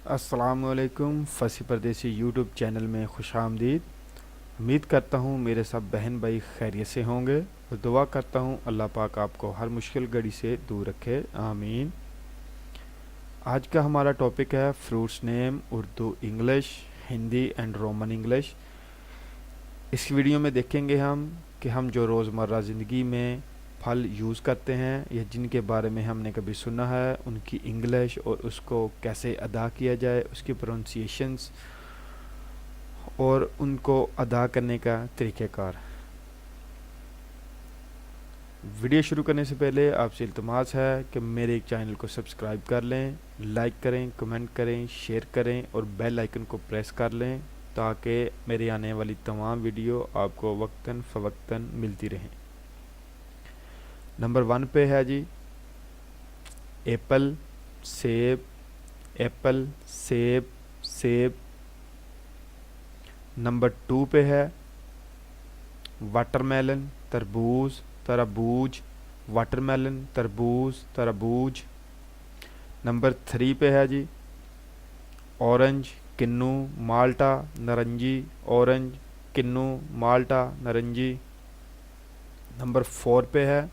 अस्सलामुअलैकुम फ़सी परदेसी YouTube channel में खुशामदीद। उम्मीद करता हूँ मेरे सब बहन भाई खैरियत से होंगे और दुआ करता हूँ अल्लाह पाक आपको हर मुश्किल घड़ी से दूर रखे, आमीन। आज का हमारा टॉपिक है fruits name Urdu English, Hindi and Roman English. इस वीडियो में देखेंगे हम कि हम जो रोज़मर्रा ज़िंदगी में फल यूज़ करते हैं या जिनके बारे में हमने कभी सुना है, उनकी इंग्लिश और उसको कैसे अदा किया जाए, उसकी प्रोनाउंसिएशंस और उनको अदा करने का तरीक़ाकार। वीडियो शुरू करने से पहले आपसे इल्तमास है कि मेरे चैनल को सब्सक्राइब कर लें, लाइक करें, कमेंट करें, शेयर करें और बेल आइकन को प्रेस कर लें ताकि मेरे आने वाली तमाम वीडियो आपको वक्तन फ़वक्तन मिलती रहें। नंबर 1 पे है जी एप्पल, सेब, एप्पल, सेब, सेब। नंबर 2 पे है वाटरमेलन, तरबूज, तरबूज, वाटरमेलन, तरबूज, तरबूज। नंबर 3 पे है जी ऑरेंज, किन्नू, माल्टा, नारंगी, ऑरेंज, किन्नू, माल्टा, नारंगी। नंबर 4 पे है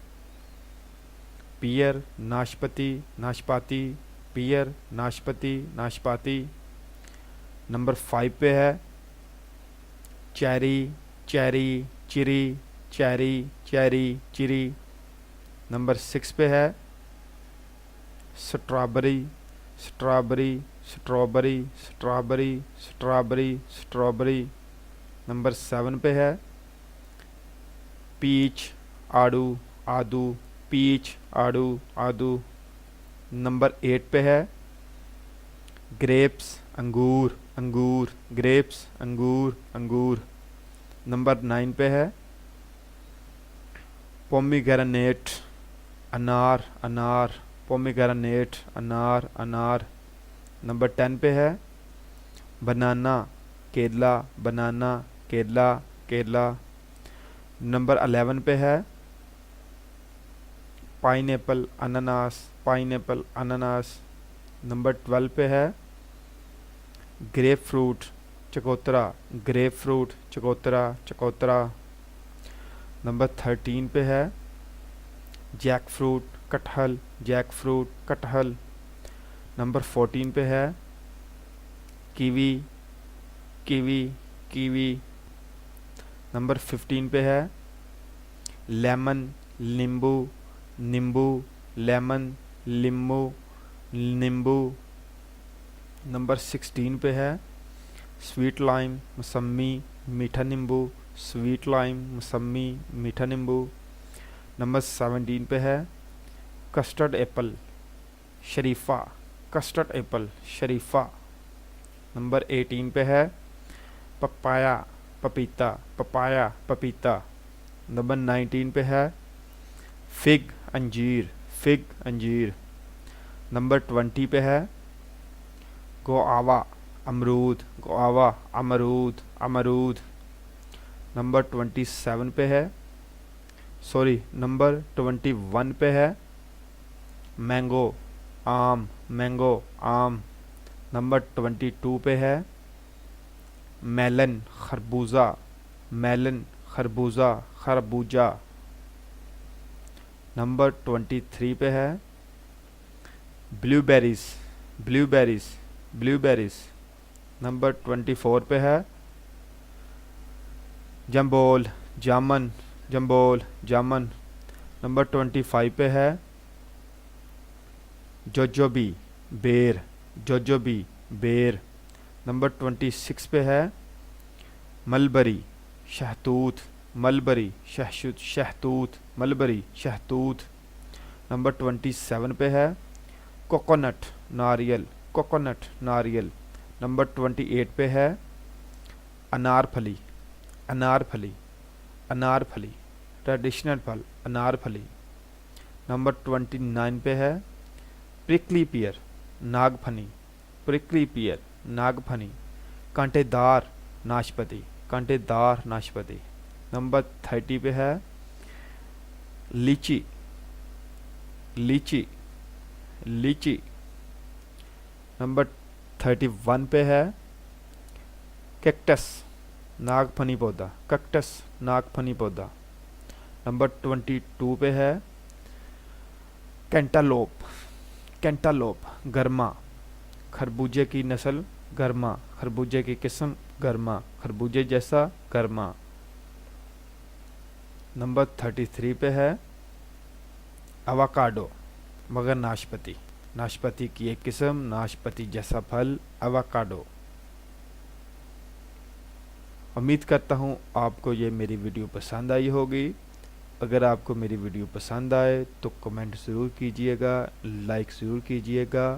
पियर, नाशपाती, नाशपाती, पियर, नाशपाती, नाशपाती। नंबर 5 पे है cherry, cherry, cherry, cherry, cherry, cherry. Number 6 पे है strawberry, strawberry, strawberry, strawberry, strawberry, strawberry. Number 7 पे है पीच, आड़ू, आदू, पीच, आड़ू, आदू। नंबर 8 पे है ग्रेप्स, अंगूर, अंगूर, ग्रेप्स, अंगूर, अंगूर। नंबर 9 पे है पोमीग्रेनेट, अनार, अनार, पोमीग्रेनेट, अनार, अनार। नंबर 10 पे है बनाना, केला, बनाना, केला, केला। नंबर 11 पे है पाइनएप्पल, अनानास, पाइनएप्पल, अनानास। नंबर 12 पे है ग्रेप फ्रूट, चकोतरा, ग्रेप फ्रूट, चकोतरा, चकोतरा। नंबर 13 पे है जैक फ्रूट, कटहल, जैक फ्रूट, कटहल। नंबर 14 पे है कीवी, कीवी, कीवी। नंबर 15 पे है लेमन, नींबू, नींबू, लेमन, लींबू, नींबू। नंबर 16 पे है स्वीट लाइम, मौसमी, मीठा नींबू, स्वीट लाइम, मौसमी, मीठा नींबू। नंबर 17 पे है कस्टर्ड एप्पल, शरीफा, कस्टर्ड एप्पल, शरीफा। नंबर 18 पे है पपाया, पपीता, पपाया, पपीता। नंबर 19 पे है फिग, अंजीर, फिग, अंजीर। नंबर 20 पे है गोआवा, अमरूद, गोआवा, अमरूद, अमरूद। नंबर 27 पे है नंबर 21 पे है मैंगो, आम, मैंगो, आम। नंबर 22 पे है मेलन, खरबूजा, मेलन, खरबूजा, खरबूजा। नंबर 23 पे है ब्लूबेरीज, ब्लूबेरीज, ब्लूबेरीज। नंबर 24 पे है जम्बोल, जामन, जम्बोल, जामन। नंबर 25 पे है जोजोबी, बेर, जोजोबी, बेर। नंबर 26 पे है मलबरी, शहतूत, मलबरी, शहतूत, मलबरी, शहतूत। नंबर 27 पे है कोकोनट, नारियल, कोकोनट, नारियल। नंबर 28 पे है अनारफली, अनारफली, अनारफली, ट्रेडिशनल फल, अनारफली। नंबर 29 पे है प्रिकली पियर, नागफनी, प्रिकली पियर, नागफनी, कांटेदार नाशपाती, कांटेदार नाशपाती। नंबर 30 पे है लीची, लीची, लीची। नंबर 31 पे है कैक्टस, नागफनी पौधा, कैक्टस नागफनी पौधा। नंबर 22 पे है कैंटालोप, कैंटालोप गरमा, खरबूजे की नस्ल गरमा, खरबूजे की किस्म गरमा, खरबूजे जैसा गरमा। नंबर 33 पे है अवाकाडो, मगर नाशपाती, नाशपाती की एक किस्म, नाशपाती जैसा फल, अवाकाडो। उम्मीद करता हूँ आपको ये मेरी वीडियो पसंद आई होगी। अगर आपको मेरी वीडियो पसंद आए तो कमेंट ज़रूर कीजिएगा, लाइक ज़रूर कीजिएगा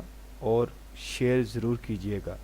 और शेयर ज़रूर कीजिएगा।